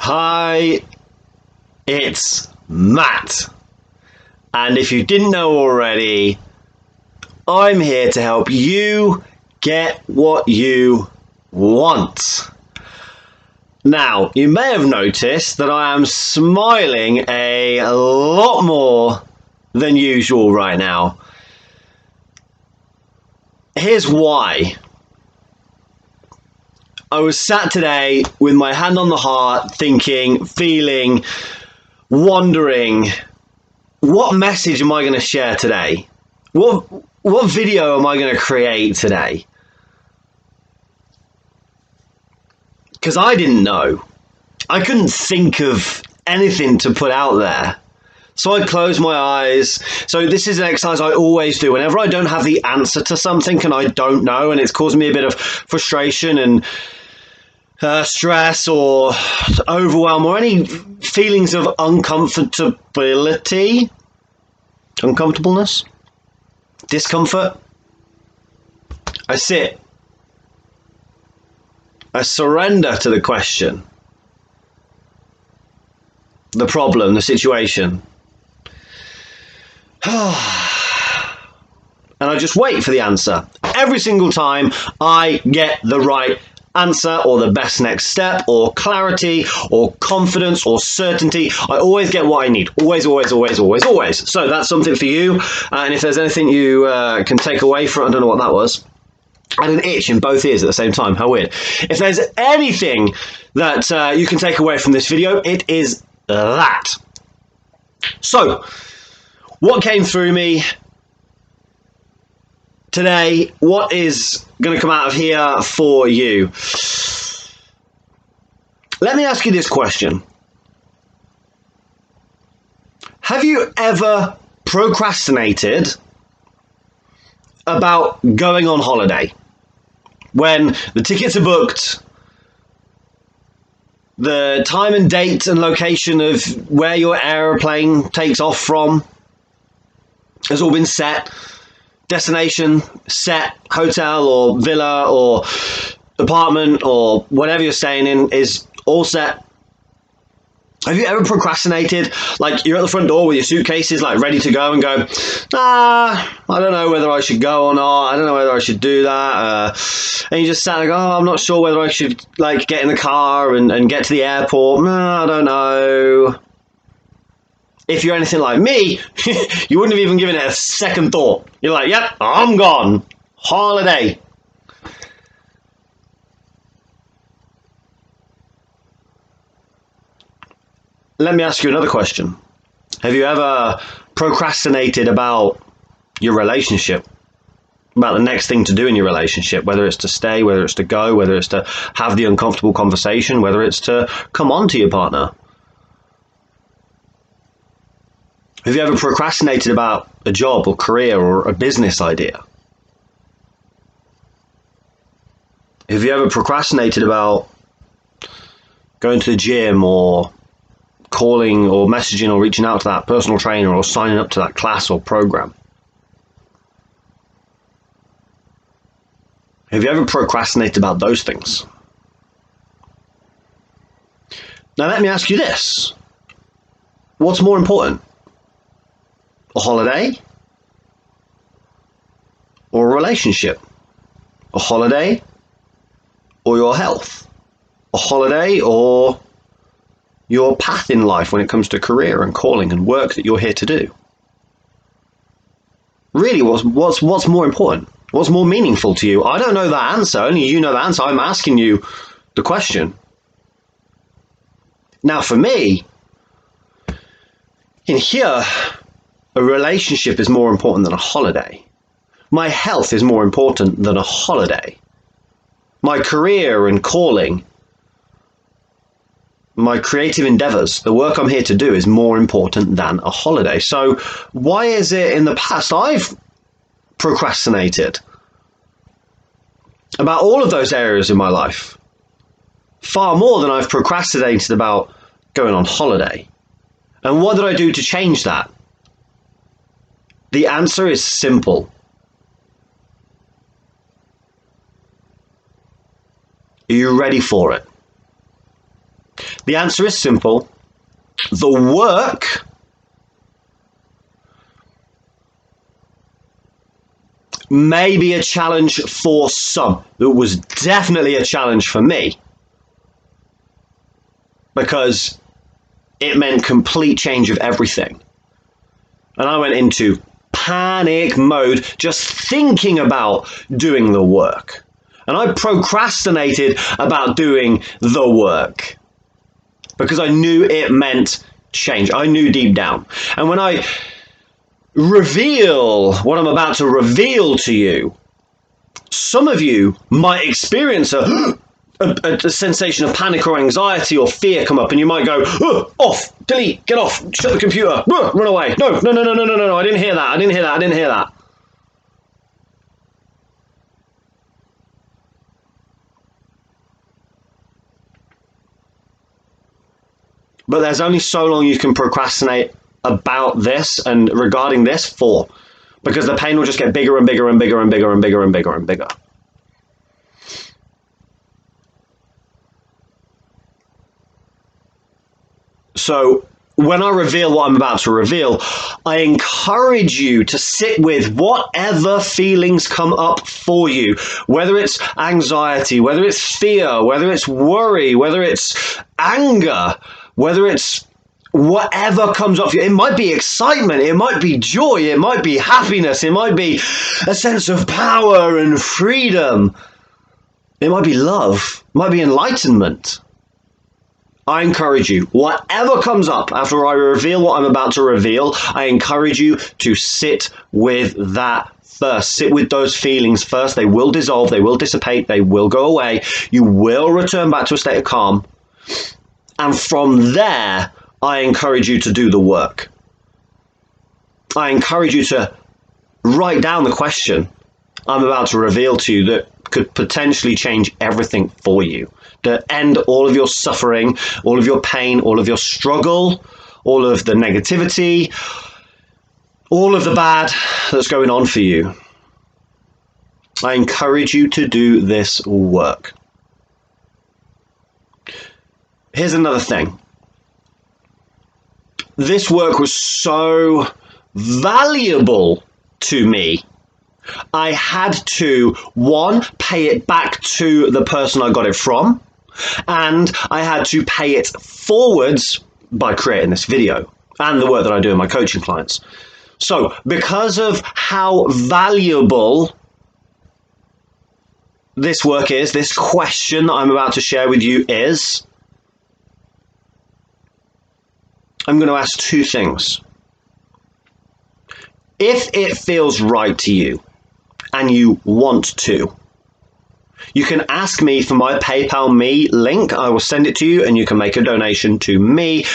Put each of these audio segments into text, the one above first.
Hi, it's Matt. And if you didn't know already, I'm here to help you get what you want. Now, you may have noticed that I am smiling a lot more than usual right now. Here's why. I was sat today with my hand on the heart, thinking, feeling, wondering, what message am I going to share today? What video am I going to create today? Because I didn't know. I couldn't think of anything to put out there. So I closed my eyes. So this is an exercise I always do. Whenever I don't have the answer to something and I don't know, and it's causing me a bit of frustration and stress or overwhelm or any feelings of uncomfortability, uncomfortableness, discomfort, I sit. I surrender to the question, the problem, the situation. And I just wait for the answer. Every single time I get the right answer or the best next step or clarity or confidence or certainty, I always get what I need. Always, always, always, always, always. So that's something for you. And if there's anything you can take away from, I don't know what that was. I had an itch in both ears at the same time. How weird. If there's anything that you can take away from this video, it is that. So, what came through me today? What is going to come out of here for you? Let me ask you this question. Have you ever procrastinated about going on holiday? When the tickets are booked, the time and date and location of where your aeroplane takes off from has all been set, destination set, hotel or villa or apartment or whatever you're staying in is all set. Have you ever procrastinated? Like you're at the front door with your suitcases like ready to go and go, I don't know whether I should go or not. I don't know whether I should do that. And you just sat like, I'm not sure whether I should like get in the car and get to the airport. No, I don't know. If you're anything like me, you wouldn't have even given it a second thought. You're like, yep, I'm gone. Holiday. Let me ask you another question. Have you ever procrastinated about your relationship? About the next thing to do in your relationship, whether it's to stay, whether it's to go, whether it's to have the uncomfortable conversation, whether it's to come on to your partner? Have you ever procrastinated about a job or career or a business idea? Have you ever procrastinated about going to the gym or calling or messaging or reaching out to that personal trainer or signing up to that class or program? Have you ever procrastinated about those things? Now let me ask you this. What's more important? A holiday or a relationship? A holiday or your health? A holiday or your path in life when it comes to career and calling and work that you're here to do? Really, what's more important? What's more meaningful to you? I don't know the answer. Only you know the answer. I'm asking you the question. Now, for me, in here, a relationship is more important than a holiday. My health is more important than a holiday. My career and calling, my creative endeavors, the work I'm here to do is more important than a holiday. So why is it in the past I've procrastinated about all of those areas in my life? Far more than I've procrastinated about going on holiday. And what did I do to change that? The answer is simple. Are you ready for it? The answer is simple. The work may be a challenge for some. It was definitely a challenge for me, because it meant complete change of everything. And I went into panic mode just thinking about doing the work. And I procrastinated about doing the work because I knew it meant change. I knew deep down. And when I reveal what I'm about to reveal to you, some of you might experience a sensation of panic or anxiety or fear come up, and you might go, off, delete, get off, shut the computer, run away. No, I didn't hear that. But there's only so long you can procrastinate about this and regarding this for, because the pain will just get bigger and bigger and bigger and bigger and bigger and bigger and bigger. So when I reveal what I'm about to reveal, I encourage you to sit with whatever feelings come up for you, whether it's anxiety, whether it's fear, whether it's worry, whether it's anger, whether it's whatever comes up for you. It might be excitement, it might be joy, it might be happiness, it might be a sense of power and freedom, it might be love, it might be enlightenment. I encourage you, whatever comes up after I reveal what I'm about to reveal, I encourage you to sit with that first. Sit with those feelings first. They will dissolve, they will dissipate, they will go away. You will return back to a state of calm. And from there, I encourage you to do the work. I encourage you to write down the question I'm about to reveal to you that could potentially change everything for you, to end all of your suffering, all of your pain, all of your struggle, all of the negativity, all of the bad that's going on for you. I encourage you to do this work. Here's another thing. This work was so valuable to me, I had to, one, pay it back to the person I got it from, and I had to pay it forwards by creating this video and the work that I do in my coaching clients. So because of how valuable this work is, this question that I'm about to share with you is, I'm going to ask two things. If it feels right to you and you want to, you can ask me for my PayPal Me link. I will send it to you and you can make a donation to me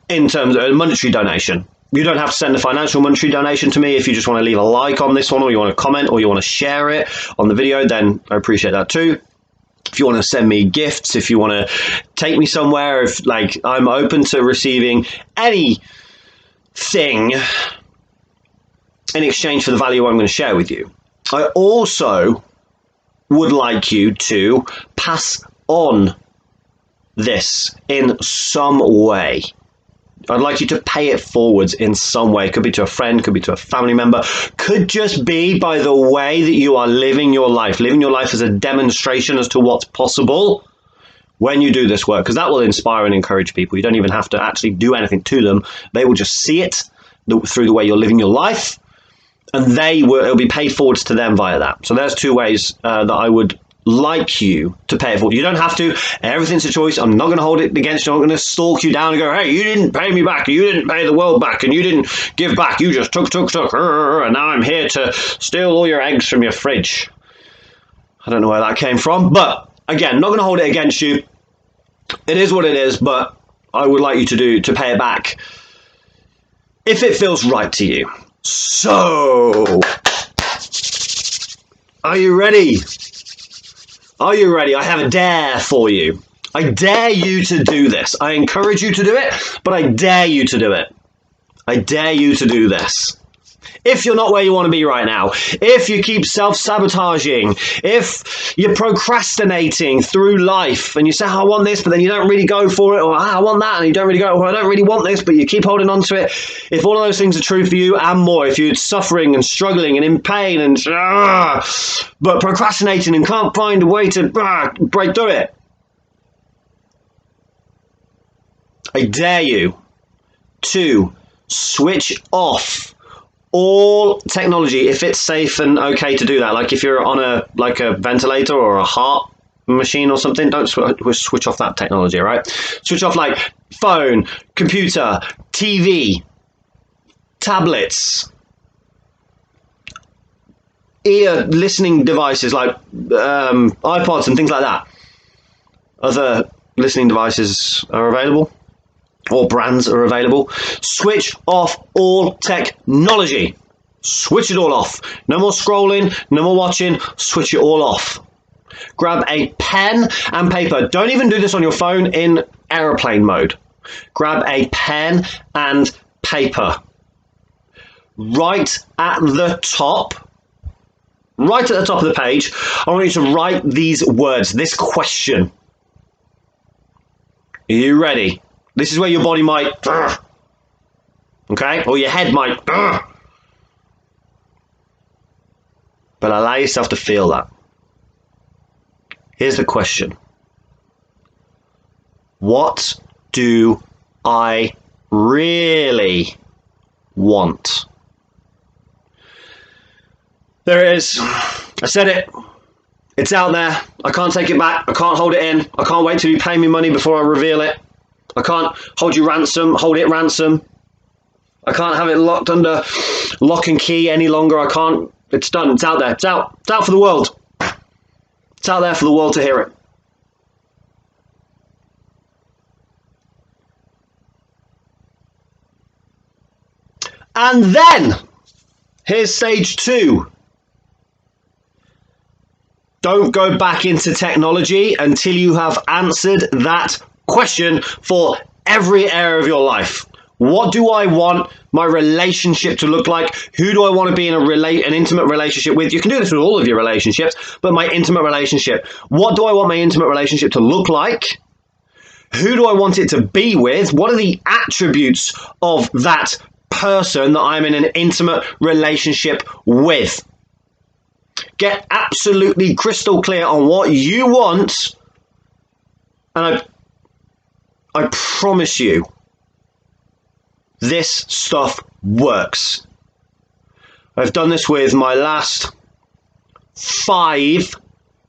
in terms of a monetary donation. You don't have to send a financial monetary donation to me. If you just want to leave a like on this one, or you want to comment, or you want to share it on the video, then I appreciate that too. If you want to send me gifts, if you want to take me somewhere, if I'm open to receiving anything in exchange for the value I'm going to share with you. I also would like you to pass on this in some way. I'd like you to pay it forwards in some way. Could be to a friend, could be to a family member, could just be by the way that you are living your life as a demonstration as to what's possible when you do this work, because that will inspire and encourage people. You don't even have to actually do anything to them. They will just see it through the way you're living your life, and it'll be paid forwards to them via that. So there's two ways that I would like you to pay it forward. You don't have to. Everything's a choice. I'm not going to hold it against you. I'm not going to stalk you down and go, hey, you didn't pay me back, you didn't pay the world back, and you didn't give back, you just took, and now I'm here to steal all your eggs from your fridge. I don't know where that came from, but again, not going to hold it against you. It is what it is, but I would like you to pay it back if it feels right to you. So, are you ready? Are you ready? I have a dare for you. I dare you to do this. I encourage you to do it, but I dare you to do it. I dare you to do this. If you're not where you want to be right now, if you keep self-sabotaging, if you're procrastinating through life and you say, oh, I want this, but then you don't really go for it, or I want that, and you don't really go, well, I don't really want this, but you keep holding on to it. If all of those things are true for you and more, if you're suffering and struggling and in pain and but procrastinating and can't find a way to break through it, I dare you to switch off all technology if it's safe and okay to do that. Like if you're on a ventilator or a heart machine or something, don't switch off that technology, right? Switch off like phone, computer, TV, tablets, ear listening devices like iPods and things like that. Other listening devices are available, or brands are available. Switch off all technology. Switch it all off. No more scrolling, no more watching. Switch it all off. Grab a pen and paper. Don't even do this on your phone in airplane mode. Grab a pen and paper. Right at the top of the page, I want you to write these words, this question. Are you ready? This is where your body might, okay, or your head might, but allow yourself to feel that. Here's the question. What do I really want? There it is. I said it. It's out there. I can't take it back. I can't hold it in. I can't wait till you pay me money before I reveal it. I can't hold you ransom, hold it ransom. I can't have it locked under lock and key any longer. I can't. It's done. It's out there. It's out. It's out for the world. It's out there for the world to hear it. And then, here's stage 2. Don't go back into technology until you have answered that question for every area of your life. What do I want my relationship to look like? Who do I want to be in an intimate relationship with? You can do this with all of your relationships, but my intimate relationship. What do I want my intimate relationship to look like? Who do I want it to be with? What are the attributes of that person that I'm in an intimate relationship with? Get absolutely crystal clear on what you want, and I promise you, this stuff works. I've done this with my last 5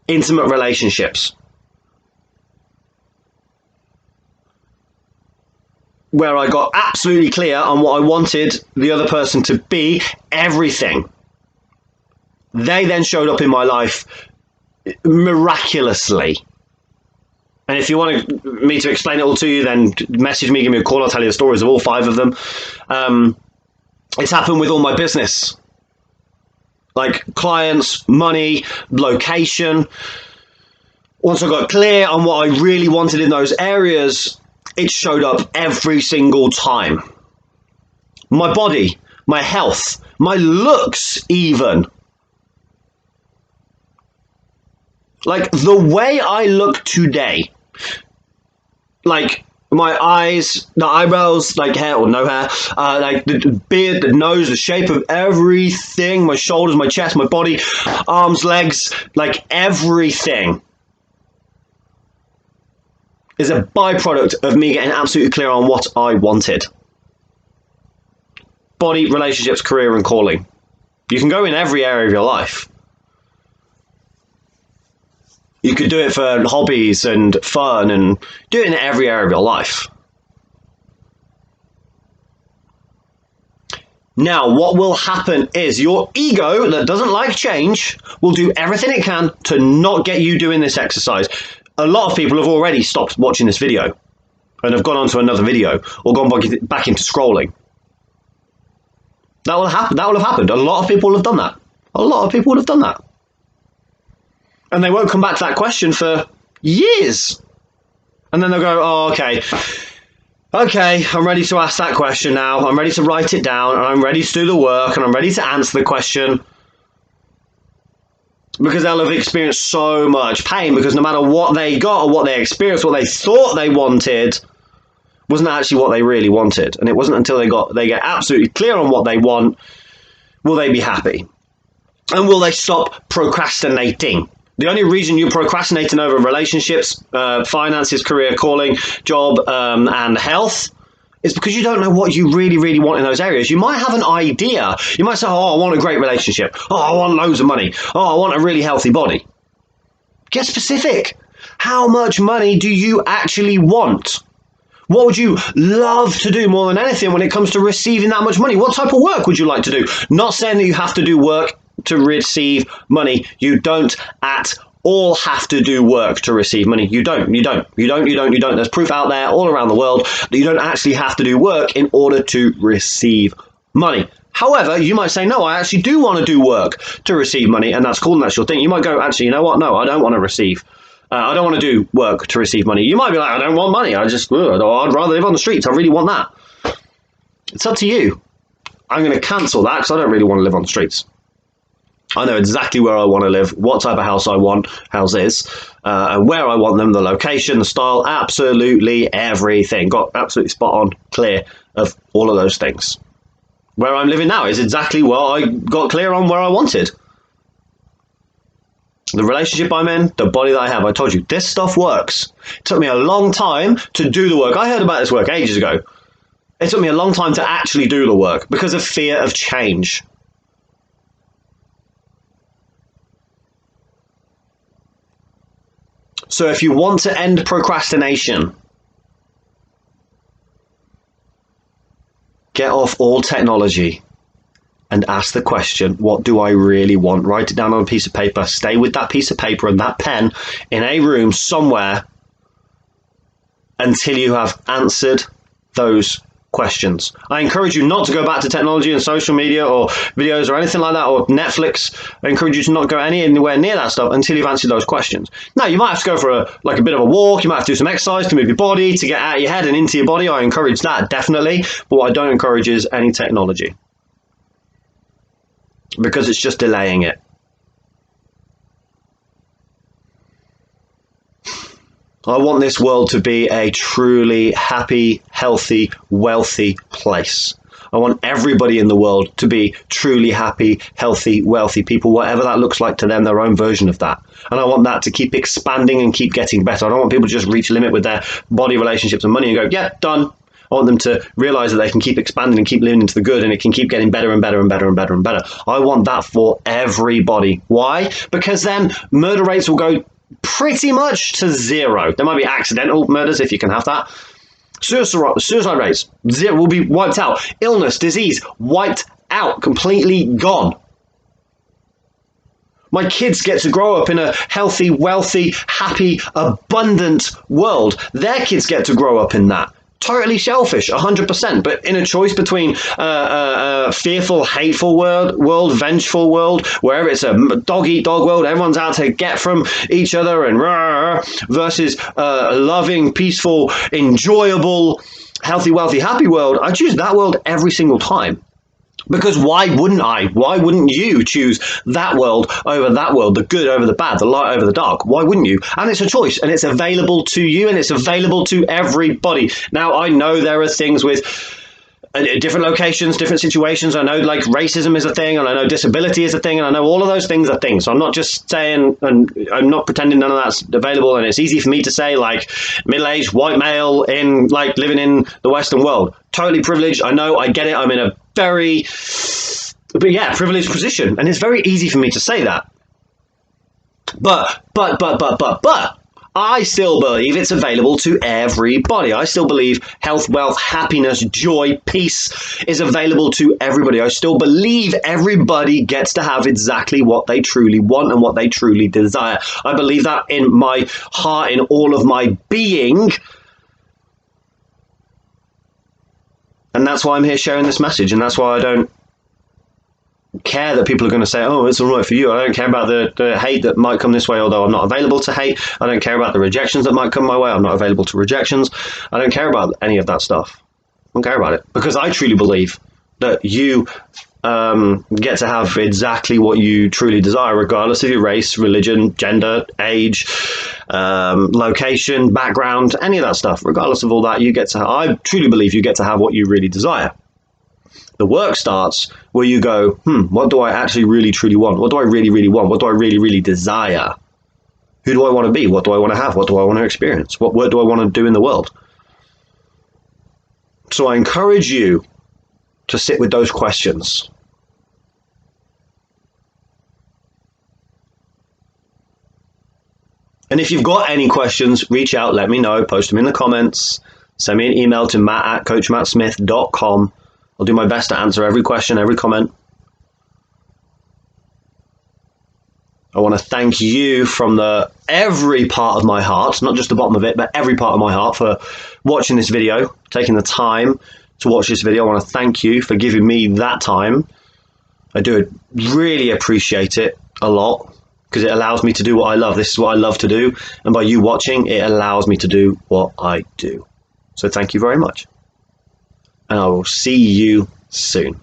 intimate relationships, where I got absolutely clear on what I wanted the other person to be, everything. They then showed up in my life miraculously. And if you want me to explain it all to you, then message me, give me a call, I'll tell you the stories of all 5 of them. It's happened with all my business. Like clients, money, location. Once I got clear on what I really wanted in those areas, it showed up every single time. My body, my health, my looks even. Like the way I look today, like my eyes, the eyebrows, like hair or no hair, like the beard, the nose, the shape of everything, my shoulders, my chest, my body, arms, legs, like everything is a byproduct of me getting absolutely clear on what I wanted. Body, relationships, career, and calling. You can go in every area of your life. You could do it for hobbies and fun and do it in every area of your life. Now, what will happen is your ego that doesn't like change will do everything it can to not get you doing this exercise. A lot of people have already stopped watching this video and have gone on to another video or gone back into scrolling. That will happen. That will have happened. A lot of people have done that. A lot of people would have done that. And they won't come back to that question for years. And then they'll go, oh, okay, Okay, I'm ready to ask that question now. I'm ready to write it down, and I'm ready to do the work, and I'm ready to answer the question, because they'll have experienced so much pain, because no matter what they got or what they experienced, what they thought they wanted wasn't actually what they really wanted. And it wasn't until they get absolutely clear on what they want will they be happy. And will they stop procrastinating? The only reason you're procrastinating over relationships, finances, career, calling, job, and health is because you don't know what you really, really want in those areas. You might have an idea. You might say, oh, I want a great relationship. Oh, I want loads of money. Oh, I want a really healthy body. Get specific. How much money do you actually want? What would you love to do more than anything when it comes to receiving that much money? What type of work would you like to do? Not saying that you have to do work to receive money. You don't at all have to do work to receive money. You don't. There's proof out there all around the world that you don't actually have to do work in order to receive money. However, you might say, no, I actually do want to do work to receive money, and that's cool and that's your thing. You might go, actually, you know what? No, I don't want to receive. I don't want to do work to receive money. You might be like, I don't want money. I'd rather live on the streets. I really want that. It's up to you. I'm going to cancel that because I don't really want to live on the streets. I know exactly where I want to live, what type of house I want, houses, and where I want them, the location, the style, absolutely everything. Got absolutely spot on, clear of all of those things. Where I'm living now is exactly what I got clear on where I wanted. The relationship I'm in, the body that I have, I told you, this stuff works. It took me a long time to do the work. I heard about this work ages ago. It took me a long time to actually do the work because of fear of change. So if you want to end procrastination, get off all technology and ask the question, what do I really want? Write it down on a piece of paper. Stay with that piece of paper and that pen in a room somewhere until you have answered those questions. I encourage you not to go back to technology and social media or videos or anything like that, or Netflix. I encourage you to not go anywhere near that stuff until you've answered those questions. Now, you might have to go for a bit of a walk. You might have to do some exercise to move your body, to get out of your head and into your body. I encourage that, definitely. But what I don't encourage is any technology, because it's just delaying it. I want this world to be a truly happy, healthy, wealthy place. I want everybody in the world to be truly happy, healthy, wealthy people, whatever that looks like to them, their own version of that. And I want that to keep expanding and keep getting better. I don't want people to just reach a limit with their body, relationships, and money and go, yeah, done. I want them to realize that they can keep expanding and keep living into the good, and it can keep getting better and better and better and better and better. I want that for everybody. Why? Because then murder rates will go pretty much to zero. There might be accidental murders if you can have that. Suicide rates will be wiped out. Illness, disease, wiped out, completely gone. My kids get to grow up in a healthy, wealthy, happy, abundant world. Their kids get to grow up in that. Totally selfish, 100%, but in a choice between fearful, hateful world, vengeful world, wherever it's a dog-eat-dog world, everyone's out to get from each other and versus loving, peaceful, enjoyable, healthy, wealthy, happy world, I choose that world every single time. Because why wouldn't I? Why wouldn't you choose that world over that world, the good over the bad, the light over the dark? Why wouldn't you? And it's a choice, and it's available to you, and it's available to everybody. Now, I know there are things with different locations, different situations. I know like racism is a thing, and I know disability is a thing, and I know all of those things are things. So I'm not just saying, and I'm not pretending none of that's available. And it's easy for me to say, like, middle-aged white male in like living in the Western world, totally privileged. I know, I get it. I'm in a very, privileged position, and it's very easy for me to say that. But I still believe it's available to everybody. I still believe health, wealth, happiness, joy, peace is available to everybody. I still believe everybody gets to have exactly what they truly want and what they truly desire. I believe that in my heart, in all of my being. And that's why I'm here sharing this message. And that's why I don't care that people are going to say, oh, it's all right for you. I don't care about the hate that might come this way, although I'm not available to hate. I don't care about the rejections that might come my way. I'm not available to rejections. I don't care about any of that stuff. I don't care about it, because I truly believe that you get to have exactly what you truly desire, regardless of your race, religion, gender, age, location, background, any of that stuff. Regardless of all that, you get to. I truly believe you get to have what you really desire. The work starts where you go, what do I actually really truly want? What do I really, really want? What do I really, really desire? Who do I want to be? What do I want to have? What do I want to experience? What work do I want to do in the world? So I encourage you to sit with those questions. And if you've got any questions, reach out, let me know, post them in the comments, send me an email to matt@coachmattsmith.com. I'll do my best to answer every question, every comment. I want to thank you from every part of my heart, not just the bottom of it, but every part of my heart, for watching this video, taking the time to watch this video. I want to thank you for giving me that time. I do really appreciate it a lot, because it allows me to do what I love. This is what I love to do. And by you watching, it allows me to do what I do. So thank you very much. And I will see you soon.